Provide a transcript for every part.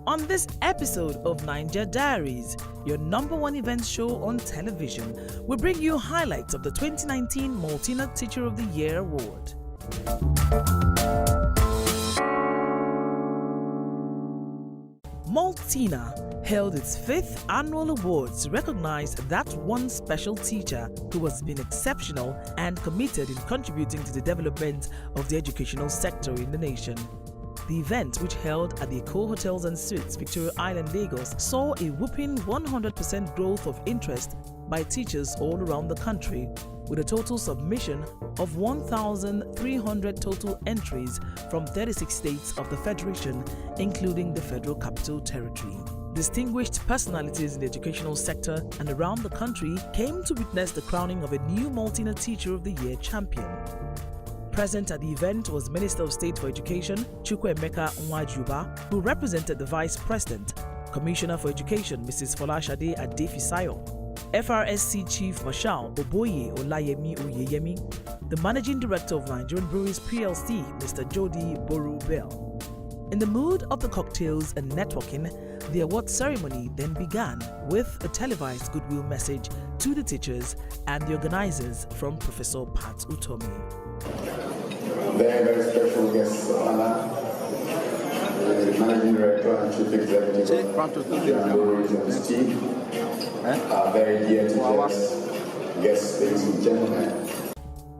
On this episode of Niger Diaries, your #1 event show on television, we bring you highlights of the 2019 Maltina Teacher of the Year Award. Maltina held its 5th annual awards to recognize that one special teacher who has been exceptional and committed in contributing to the development of the educational sector in the nation. The event, which held at the Eco Hotels and Suites, Victoria Island, Lagos, saw a whopping 100% growth of interest by teachers all around the country, with a total submission of 1,300 total entries from 36 states of the Federation, including the Federal Capital Territory. Distinguished personalities in the educational sector and around the country came to witness the crowning of a new Maltina Teacher of the Year champion. Present at the event was Minister of State for Education, Chukwuemeka Nwajuba, who represented the Vice President, Commissioner for Education, Mrs. Folashade Adefisayo, FRSC Chief Marshal Oboye Olayemi Oyeyemi, the Managing Director of Nigerian Breweries PLC, Mr. Jody Boru-Bell. In the mood of the cocktails and networking, the award ceremony then began with a televised goodwill message to the teachers and the organizers from Professor Pat Utomi. Very, very special guest of honor, the Managing Director and Chief Executive of the Breweries and his team, our very dear teachers, guests, ladies and gentlemen.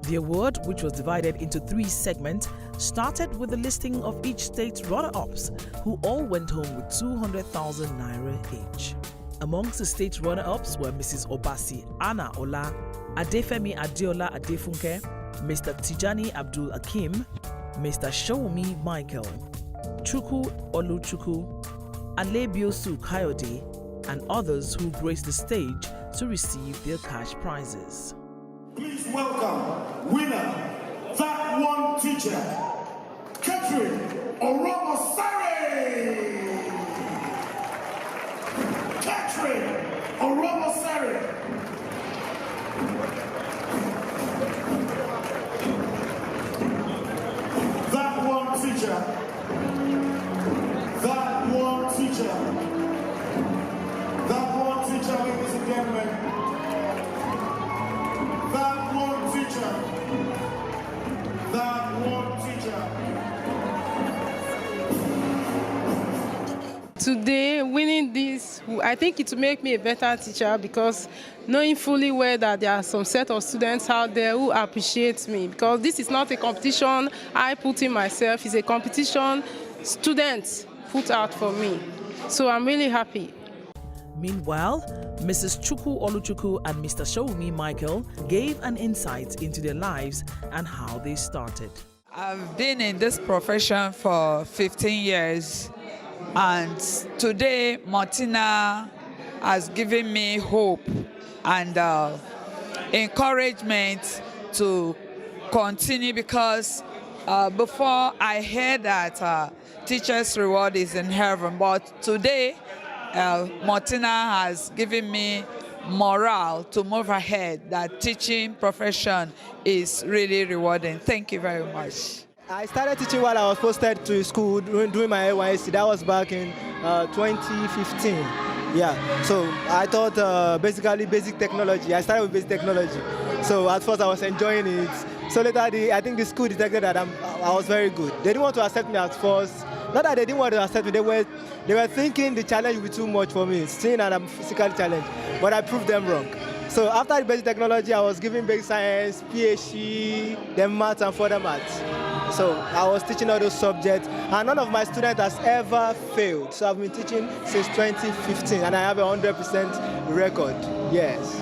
The award, which was divided into 3 segments, started with the listing of each state's runner-ups, who all went home with 200,000 naira each. Amongst the state runner-ups were Mrs. Obasi Anna Ola, Adefemi Adeola Adefunke, Mr. Tijani Abdul Akim, Mr. Showmi Michael, Chukwu Oluchukwu, Alebiosu Kayode, and others who graced the stage to receive their cash prizes. Please welcome winner, that one teacher, Catherine Oromosare! Catherine Oromosare! That one teacher, ladies and gentlemen. That one teacher. Today, winning this, I think it will make me a better teacher, because knowing fully well that there are some set of students out there who appreciate me, because this is not a competition I put in myself, it's a competition students put out for me. So I'm really happy. Meanwhile, Mrs. Chukwu Oluchukwu and Mr. Showmi Michael gave an insight into their lives and how they started. I've been in this profession for 15 years, and today Maltina has given me hope and encouragement to continue, because before I heard that teacher's reward is in heaven, but today Maltina has given me morale to move ahead, that teaching profession is really rewarding. Thank you very much. I started teaching while I was posted to school doing my NYSC. That was back in 2015. Yeah, so I taught basically basic technology. I started with basic technology. So at first I was enjoying it. So later I think the school detected that I was very good. They didn't want to accept me at first. Not that they didn't want to accept me, they were thinking the challenge would be too much for me, seeing that I'm physically challenged. But I proved them wrong. So after the basic technology, I was giving basic science, PhD, then maths and further maths. So I was teaching all those subjects, and none of my students has ever failed. So I've been teaching since 2015, and I have a 100% record. Yes.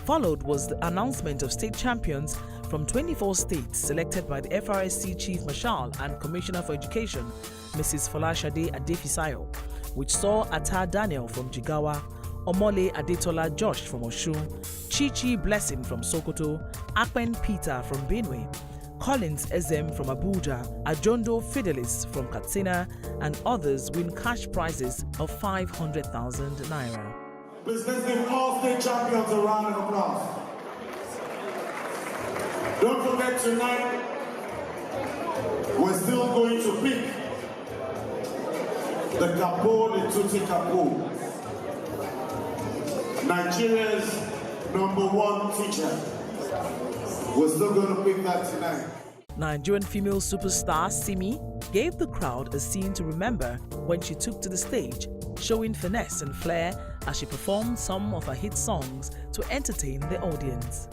Followed was the announcement of state champions from 24 states selected by the FRSC Chief Marshal and Commissioner for Education, Mrs. Folashade Adefisayo, which saw Ata Daniel from Jigawa, Omole Adetola Josh from Osun, Chichi Blessing from Sokoto, Akpen Peter from Benue, Collins Ezem from Abuja, Ajondo Fidelis from Katsina, and others win cash prizes of 500,000 naira. Please let's give all state champions a round of applause. Don't forget, tonight we're still going to pick the Capo, the Tutti Capo, Nigeria's #1 teacher. We're still going to pick that tonight. Nigerian female superstar Simi gave the crowd a scene to remember when she took to the stage, showing finesse and flair as she performed some of her hit songs to entertain the audience.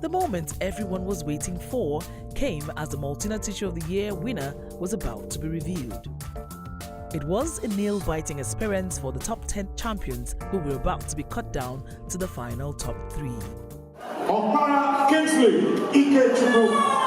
The moment everyone was waiting for came as the Maltina Teacher of the Year winner was about to be revealed. It was a nail-biting experience for the top 10 champions who were about to be cut down to the final top 3. Okpara Kingsley Ikechukwu.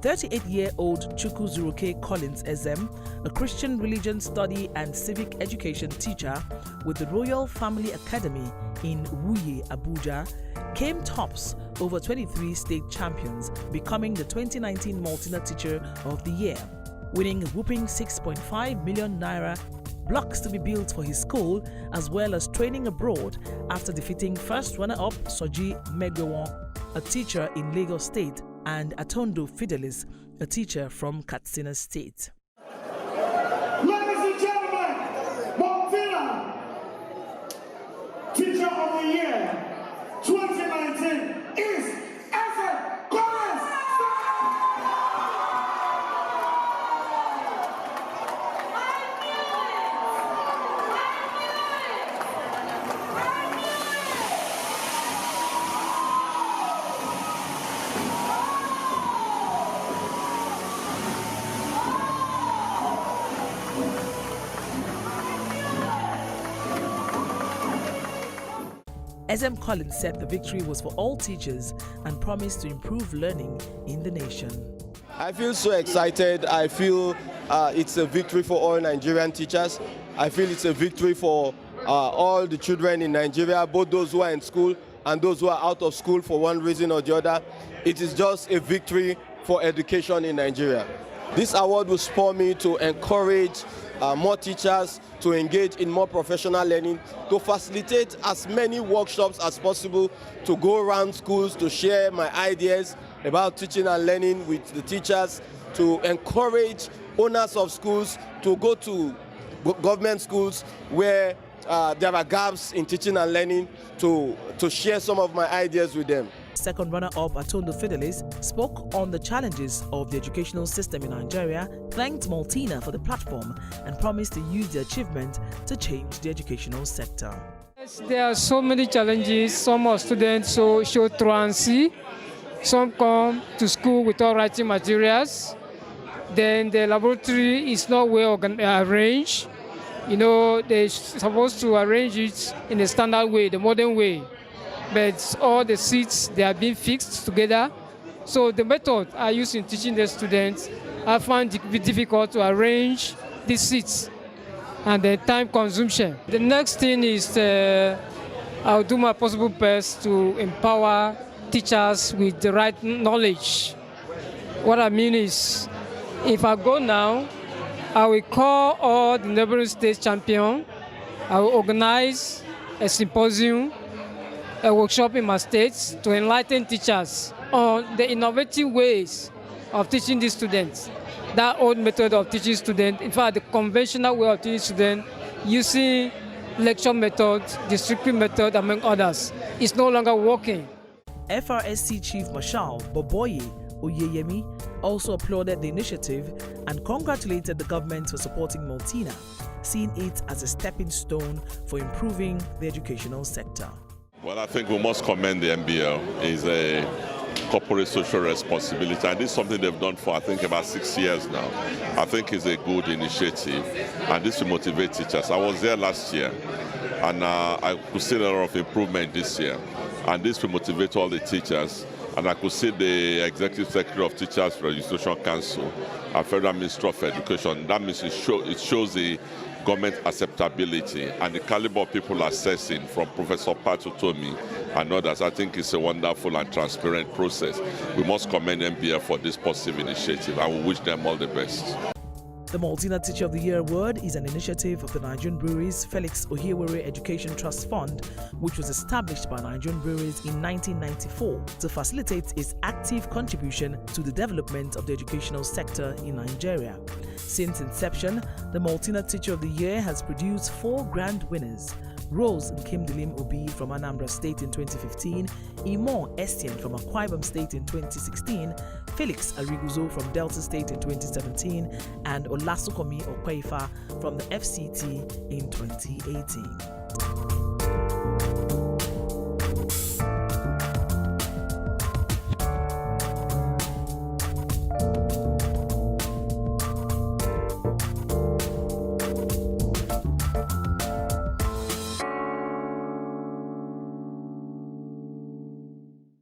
38-year-old Chukwuzuruke Collins Ezem, a Christian religion study and civic education teacher with the Royal Family Academy in Wuye, Abuja, came tops over 23 state champions, becoming the 2019 Maltina Teacher of the Year, winning a whopping 6.5 million naira, blocks to be built for his school, as well as training abroad after defeating first runner-up Soji Megewon, a teacher in Lagos State, and Atondo Fidelis, a teacher from Katsina State. Ladies and gentlemen, Maltina Teacher of the Year 2019 is Collins. SM Collins said the victory was for all teachers and promised to improve learning in the nation. I feel so excited. I feel it's a victory for all Nigerian teachers. I feel it's a victory for all the children in Nigeria, both those who are in school and those who are out of school for one reason or the other. It is just a victory for education in Nigeria. This award will spur me to encourage more teachers to engage in more professional learning, to facilitate as many workshops as possible, to go around schools to share my ideas about teaching and learning with the teachers, to encourage owners of schools to go to government schools where there are gaps in teaching and learning, to share some of my ideas with them. Second runner-up Atondo Fidelis spoke on the challenges of the educational system in Nigeria, thanked Maltina for the platform, and promised to use the achievement to change the educational sector. There are so many challenges. Some of students show truancy. Some come to school without writing materials. Then the laboratory is not well arranged. You know, they're supposed to arrange it in a standard way, the modern way. But all the seats, they are being fixed together. So the method I use in teaching the students, I find it difficult to arrange these seats and the time consumption. The next thing is I'll do my possible best to empower teachers with the right knowledge. What I mean is, if I go now, I will call all the neighboring state champions. I will organize a symposium, a workshop in my states to enlighten teachers on the innovative ways of teaching these students. That old method of teaching students, in fact, the conventional way of teaching students, using lecture method, district method, among others, is no longer working. FRSC Chief Marshal Boboye Oyeyemi also applauded the initiative and congratulated the government for supporting Maltina, seeing it as a stepping stone for improving the educational sector. Well, I think we must commend the MBL. It's a corporate social responsibility, and this is something they've done for, I think, about 6 years now. I think it's a good initiative, and this will motivate teachers. I was there last year, and I could see a lot of improvement this year, and this will motivate all the teachers. And I could see the Executive Secretary of Teachers Registration Council, a Federal Ministry of Education. That means it shows the government acceptability and the caliber of people assessing, from Professor Patutomi and others. I think it's a wonderful and transparent process. We must commend MBL for this positive initiative, and we wish them all the best. The Maltina Teacher of the Year Award is an initiative of the Nigerian Breweries Felix Ohiwere Education Trust Fund, which was established by Nigerian Breweries in 1994 to facilitate its active contribution to the development of the educational sector in Nigeria. Since inception, the Maltina Teacher of the Year has produced 4 grand winners: Rose Nkimdilim Obi from Anambra State in 2015, Imo Estienne from Akwa Ibom State in 2016, Felix Ariguzo from Delta State in 2017, and Olasukomi Okweifa from the FCT in 2018.